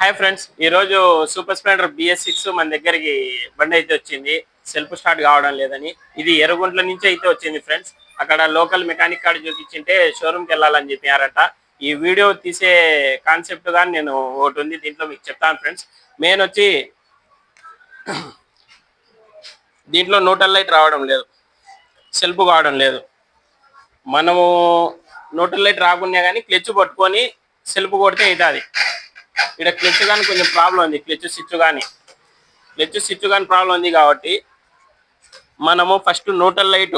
Hi friends, ఈరోజు super Splendor BS6 మన దగ్గరికి బండి అయితే వచ్చింది. సెల్ఫ్ స్టార్ట్ కావడం లేదని. ఇది ఎర్రగుంట్ల నుంచి అయితే వచ్చింది ఫ్రెండ్స్. అక్కడ లోకల్ మెకానిక్ కాడ చూపించింటే షోరూమ్కి వెళ్ళాలని చెప్పారట. ఈ వీడియో తీసే కాన్సెప్ట్ గా నేను ఒకటి ఉంది, దీంట్లో మీకు చెప్తాను ఫ్రెండ్స్. మెయిన్ వచ్చి దీంట్లో న్యూట్రల్ లైట్ రావడం లేదు, సెల్ఫ్ కావడం లేదు. మనము న్యూట్రల్ లైట్ రాకున్నా కానీ క్లచ్ పట్టుకొని సెల్ఫ్ కొడితే అవుతుంది. ఇక్కడ క్లచ్ కానీ కొంచెం ప్రాబ్లం ఉంది, క్లచ్ స్విచ్ కానీ ప్రాబ్లం ఉంది. కాబట్టి మనము first neutral light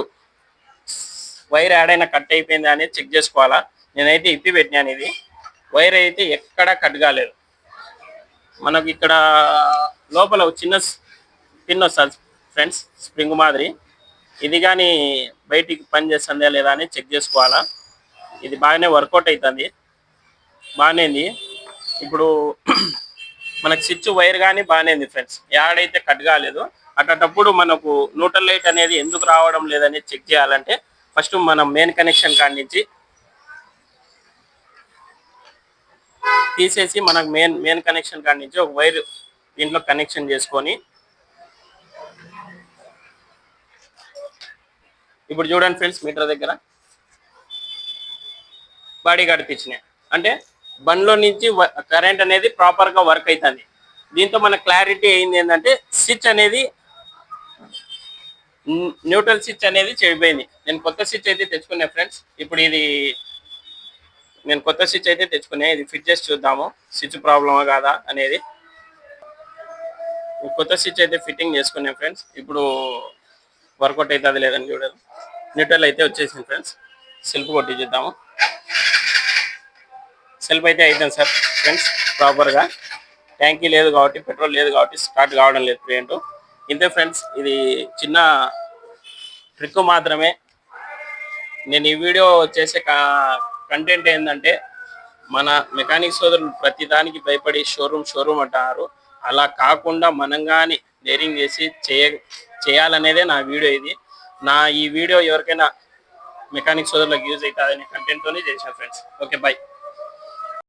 wire add అయినా కట్ అయిపోయింది అనేది చెక్ చేసుకోవాలా. నేనైతే ఇప్పి పెట్టినాను, ఇది వైర్ అయితే ఎక్కడా కట్ కాలేదు. మనకు ఇక్కడ లోపల చిన్న పిన్ వస్తుంది ఫ్రెండ్స్, స్ప్రింగ్ మాదిరి. ఇది కానీ బయటికి పని చేస్తుందా లేదా అని చెక్ చేసుకోవాలా. ఇది బాగానే వర్కౌట్ అవుతుంది, బాగానేది. ఇప్పుడు మనకు స్విచ్ వైర్ కానీ బాగానేది ఫ్రెండ్స్, యాడైతే కట్ కాలేదు. అట్టప్పుడు మనకు న్యూట్రల్ లైట్ అనేది ఎందుకు రావడం లేదనేది చెక్ చేయాలంటే ఫస్ట్ మనం మెయిన్ కనెక్షన్ కాడి నుంచి తీసేసి మనకు మెయిన్ కనెక్షన్ కాడి నుంచి ఒక వైర్ దీంట్లో కనెక్షన్ చేసుకొని, ఇప్పుడు చూడండి ఫ్రెండ్స్, మీటర్ దగ్గర బాడీ కడిపించినాయి అంటే బండ్లో నుంచి కరెంట్ అనేది ప్రాపర్గా వర్క్ అవుతుంది. దీంతో మన క్లారిటీ అయింది ఏంటంటే స్విచ్ అనేది న్యూట్రల్ స్విచ్ అనేది చెడిపోయింది. నేను కొత్త స్విచ్ అయితే తెచ్చుకున్నా ఫ్రెండ్స్. ఇప్పుడు ఇది నేను కొత్త స్విచ్ అయితే తెచ్చుకున్నా, ఇది ఫిట్ చేసి చూద్దాము స్విచ్ ప్రాబ్లమా కాదా అనేది. కొత్త స్విచ్ అయితే ఫిట్టింగ్ చేసుకున్నా ఫ్రెండ్స్. ఇప్పుడు వర్కౌట్ అవుతుంది లేదని చూడాలి. న్యూట్రల్ అయితే వచ్చేసింది ఫ్రెండ్స్. సెల్ఫ్ కొట్టి చూద్దాము. సెల్ఫ్ అయితే అవుతుంది సార్ ఫ్రెండ్స్ ప్రాపర్గా. ట్యాంకీ లేదు కాబట్టి, పెట్రోల్ లేదు కాబట్టి స్టార్ట్ కావడం లేదు ప్రియంట్. ఇంతే ఫ్రెండ్స్, ఇది చిన్న ట్రిక్ మాత్రమే. నేను ఈ వీడియో చేసే కంటెంట్ ఏంటంటే, మన మెకానిక్ సోదరులు ప్రతి దానికి భయపడి షోరూమ్ అంటున్నారు. అలా కాకుండా మనం కానీ డేరింగ్ చేసి చేయాలనేదే నా వీడియో ఇది. ఈ వీడియో ఎవరికైనా మెకానిక్ సోదరులకు యూజ్ అవుతుందనే కంటెంట్తోనే చేశాను ఫ్రెండ్స్. Okay, bye.